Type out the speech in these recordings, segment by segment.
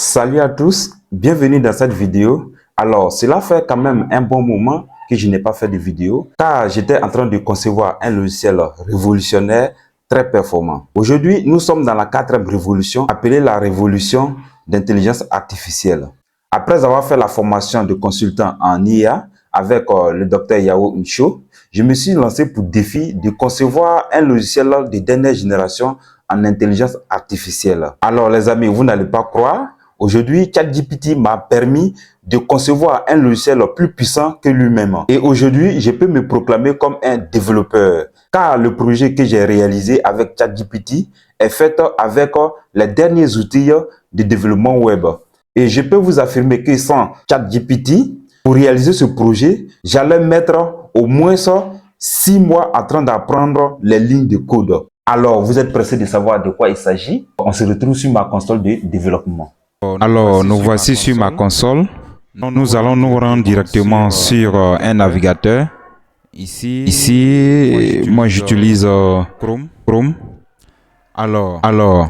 Salut à tous, bienvenue dans cette vidéo. Alors, cela fait quand même un bon moment que je n'ai pas fait de vidéo car j'étais en train de concevoir un logiciel révolutionnaire très performant. Aujourd'hui, nous sommes dans la 4e révolution appelée la révolution d'intelligence artificielle. Après avoir fait la formation de consultant en IA avec le docteur Yao Micho, je me suis lancé pour défi de concevoir un logiciel de dernière génération en intelligence artificielle. Alors les amis, vous n'allez pas croire, aujourd'hui ChatGPT m'a permis de concevoir un logiciel plus puissant que lui-même. Et aujourd'hui, je peux me proclamer comme un développeur car le projet que j'ai réalisé avec ChatGPT est fait avec les derniers outils de développement web. Et je peux vous affirmer que sans ChatGPT, pour réaliser ce projet, j'allais mettre au moins 6 mois en train d'apprendre les lignes de code. Alors, vous êtes pressé de savoir de quoi il s'agit? On se retrouve sur ma console de développement. Alors, nous voici sur ma console. Nous allons nous rendre directement sur un navigateur. Ici, moi j'utilise Chrome. Alors,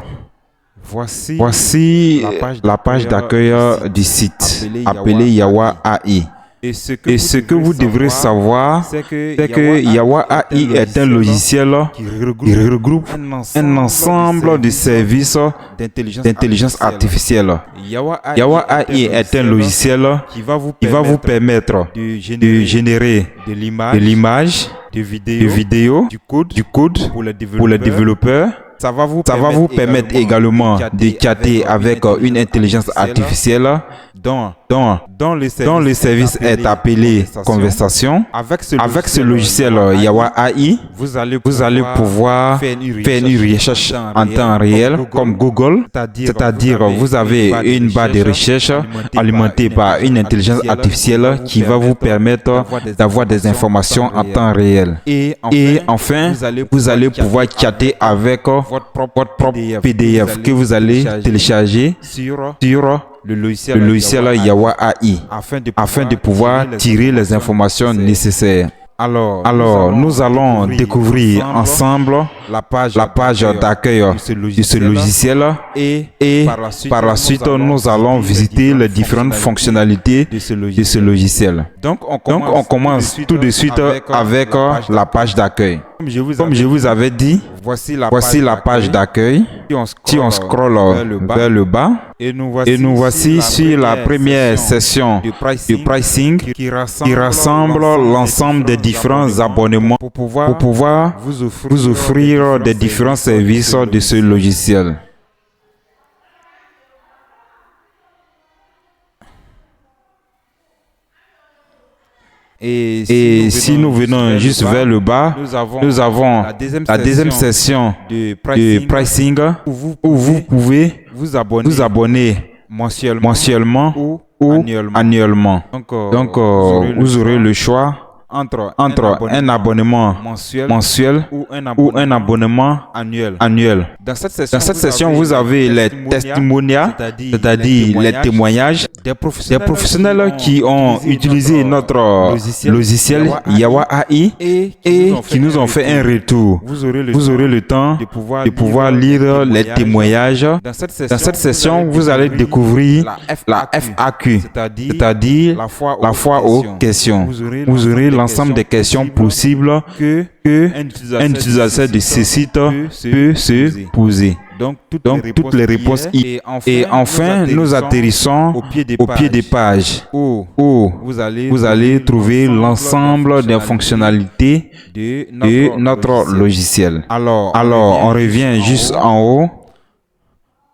voici la page d'accueil du site appelée Yawa AI. Et ce que vous devrez savoir, c'est que Yawa AI est un logiciel qui regroupe un ensemble de services d'intelligence artificielle. Yawa AI est un logiciel qui va vous permettre de générer de l'image, de vidéos, du code pour les développeurs. Ça va vous permettre également de chatter avec une intelligence artificielle dont le service est appelé conversation. Avec ce logiciel Yawa AI, vous allez pouvoir faire une recherche en temps réel comme Google, c'est-à-dire vous avez une barre de recherche alimentée par une intelligence artificielle qui va vous permettre d'avoir des informations en temps réel. Et enfin, vous allez pouvoir chatter avec votre propre PDF que vous allez télécharger sur le logiciel Yawa AI afin de pouvoir tirer les informations nécessaires. Alors, nous allons découvrir ensemble la page d'accueil de ce logiciel et par la suite, nous allons visiter les différentes fonctionnalités de ce logiciel. Donc, on commence tout de suite avec la page d'accueil. Comme je vous avais dit, voici la page d'accueil. Si on scrolle vers le bas, et nous voici sur la première session du pricing qui rassemble l'ensemble des différents abonnements pour pouvoir vous offrir des différents services de ce logiciel. Et si nous venons juste vers le bas, nous avons la deuxième session de pricing où vous pouvez vous abonner mensuellement ou annuellement. Donc, vous aurez le choix entre un abonnement mensuel ou un abonnement annuel. Dans cette session, vous avez les testimonials, c'est-à-dire les témoignages des professionnels qui ont utilisé notre logiciel Yawa AI et qui nous ont fait un retour. Vous aurez le temps de pouvoir lire les témoignages. Dans cette session, vous allez découvrir la FAQ, c'est-à-dire la foire aux questions. Vous aurez l'ensemble des questions possibles que un utilisateur de ce site peut se poser. Donc toutes les réponses. Et enfin, nous atterrissons au pied des pages où vous allez trouver l'ensemble des fonctionnalités de notre logiciel. Alors, on revient juste en haut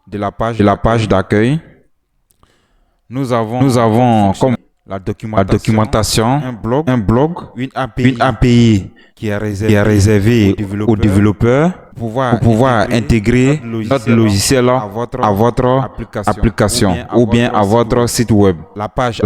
de la page d'accueil. Nous avons comme la documentation, un blog, une API qui est réservée aux développeurs pour pouvoir intégrer notre logiciel à votre application ou bien à votre site web. La page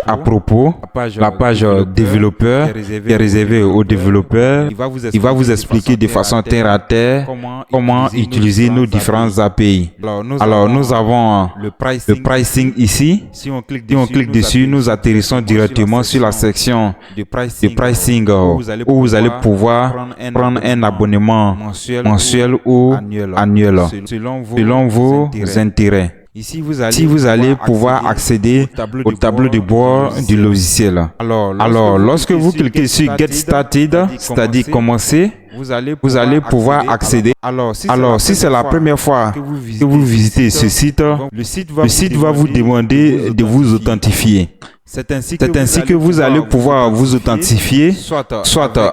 à propos, la page développeur qui est réservée aux développeurs, il va vous expliquer de façon terre à terre comment utiliser nos différentes API. Alors nous avons le pricing ici. Si on clique dessus, nous atterrissons directement sur la section de pricing où vous allez pouvoir prendre un abonnement mensuel ou annuel selon vos intérêts. Ici, vous allez pouvoir accéder au tableau de bord du logiciel. Alors, lorsque vous cliquez sur Get Started, c'est-à-dire commencer, vous allez pouvoir accéder. Alors, si c'est la première fois que vous visitez ce site, le site va vous demander de vous authentifier. C'est ainsi que vous allez pouvoir vous authentifier, soit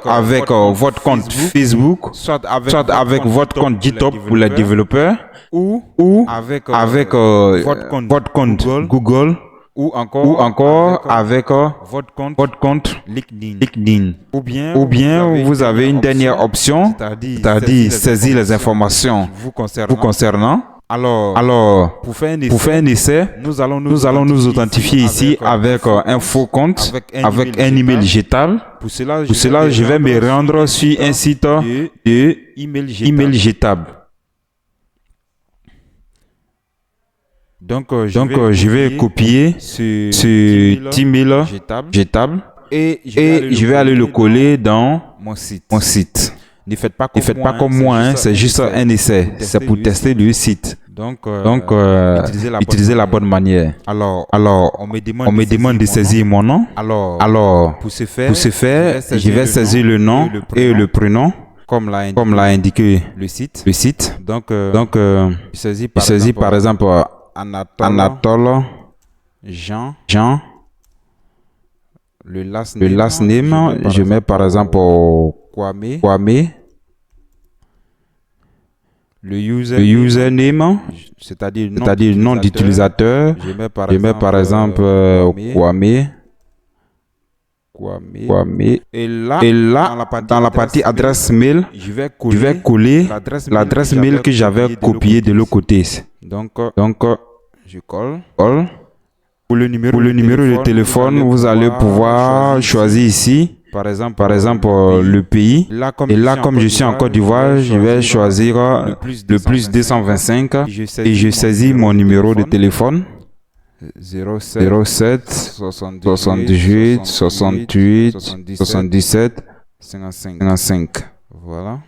avec votre compte Facebook, soit avec votre compte GitHub pour les développeurs, ou avec votre compte Google, ou encore avec votre compte LinkedIn. Ou bien vous avez une dernière option, c'est-à-dire saisir les informations vous concernant. Alors, pour faire un essai, nous allons nous authentifier ici avec un faux compte, avec un email jetable. Pour cela, je vais me rendre sur un site de email jetable. Donc, je vais copier ce email jetable et je vais aller le coller dans mon site. Ne faites pas comme moi, hein, c'est juste un essai. C'est pour tester le site. Donc, utilisez la bonne manière. Alors, on me demande de saisir mon nom. Alors, pour ce faire, je vais saisir le nom et le prénom, comme l'a indiqué le site. Donc, je saisis par exemple Anatole, Jean. Le last name, je mets par exemple Kwame. Le username, c'est-à-dire le nom d'utilisateur, je mets par exemple Kwame. Et là, dans la partie adresse mail, je vais coller l'adresse mail que j'avais copiée de l'autre côté. Donc, je colle. Pour le numéro de téléphone, vous allez pouvoir choisir ici, par exemple, le pays. Et là, comme je suis en Côte d'Ivoire, je vais choisir le plus 225 et je saisis mon numéro de téléphone. 07 78 68 77 55. Voilà.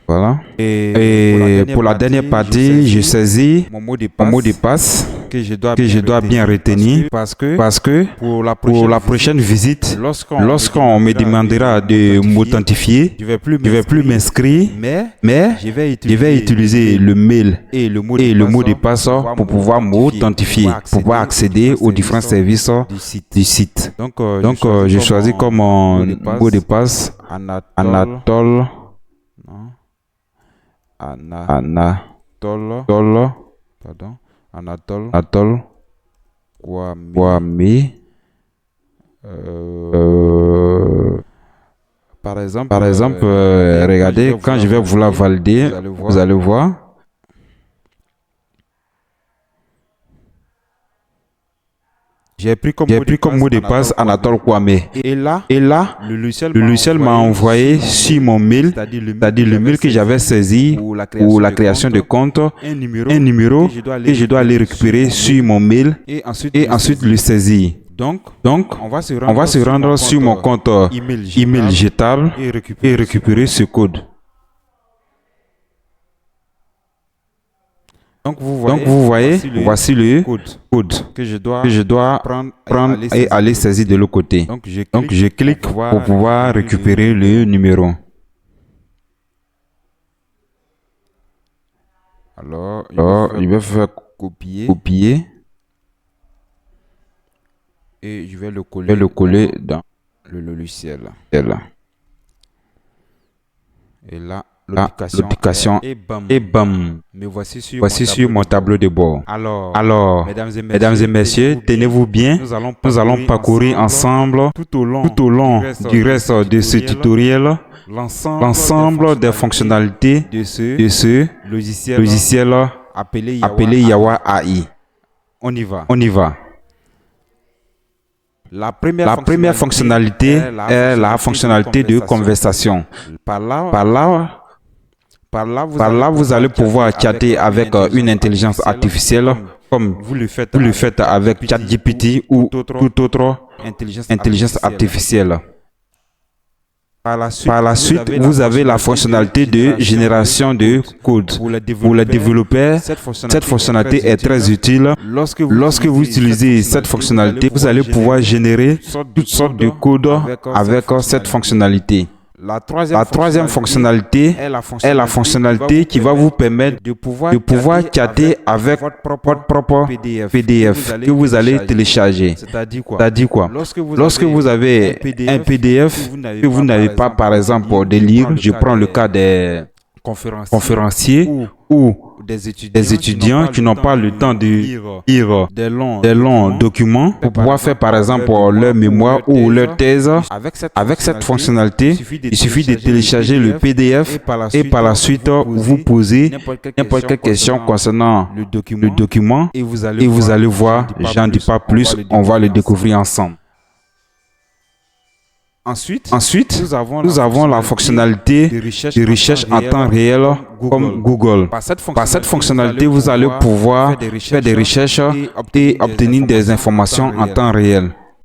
Et pour la dernière partie, je saisis mon mot de passe que je dois bien retenir parce que pour la prochaine visite, lorsqu'on me demandera de m'authentifier, je vais plus m'inscrire, mais je vais utiliser le mail et le mot de passe pour pouvoir m'authentifier, pour pouvoir accéder aux différents services du site. Donc, je choisis comme mot de passe Anatole. Anatole Kwame. Par exemple, regardez, quand je vais vouloir valider, vous allez voir. J'ai pris comme mot de passe Anatole Kwame. Et là, le logiciel m'a envoyé sur mon mail, c'est-à-dire le mail que j'avais saisi pour la création de compte, un numéro que je dois aller récupérer sur mon mail et ensuite le saisir. Donc, on va se rendre sur mon compte email jetable et récupérer ce code. Donc vous voyez, voici le code que je dois prendre et aller saisir de l'autre côté. Donc je clique pour pouvoir récupérer le numéro. Alors je vais faire copier et je vais le coller dans le logiciel. Et là, l'application et bam, me voici sur mon tableau de bord. Alors, mesdames et messieurs, tenez-vous bien, nous allons parcourir ensemble tout au long du reste de ce tutoriel l'ensemble des fonctionnalités de ce logiciel appelé Yawa AI. On y va. La première fonctionnalité est la fonctionnalité de conversation. Par là, vous allez pouvoir chatter avec une intelligence artificielle comme vous le faites avec ChatGPT ou toute autre intelligence artificielle. Par la suite, vous avez la fonctionnalité de génération de code. Pour les développeurs, cette fonctionnalité est très utile. Lorsque vous utilisez cette fonctionnalité, vous allez pouvoir générer toutes sortes de codes avec cette fonctionnalité. La troisième fonctionnalité est la fonctionnalité qui va vous permettre de pouvoir chatter avec votre propre PDF que vous allez télécharger. C'est-à-dire quoi? Lorsque vous avez un PDF que vous n'avez pas, par exemple, de lire, je prends le cas des conférenciers ou des étudiants qui n'ont pas le temps de lire des longs documents pour pouvoir faire par exemple leur mémoire ou leur thèse. Avec cette fonctionnalité, il suffit de télécharger le PDF et par la suite vous posez n'importe quelle question concernant le document et vous allez voir, j'en dis pas plus, on va le découvrir ensemble. Ensuite, nous avons la fonctionnalité de recherche en temps réel comme Google. Par cette fonctionnalité, vous allez pouvoir faire des recherches et obtenir des informations en temps réel.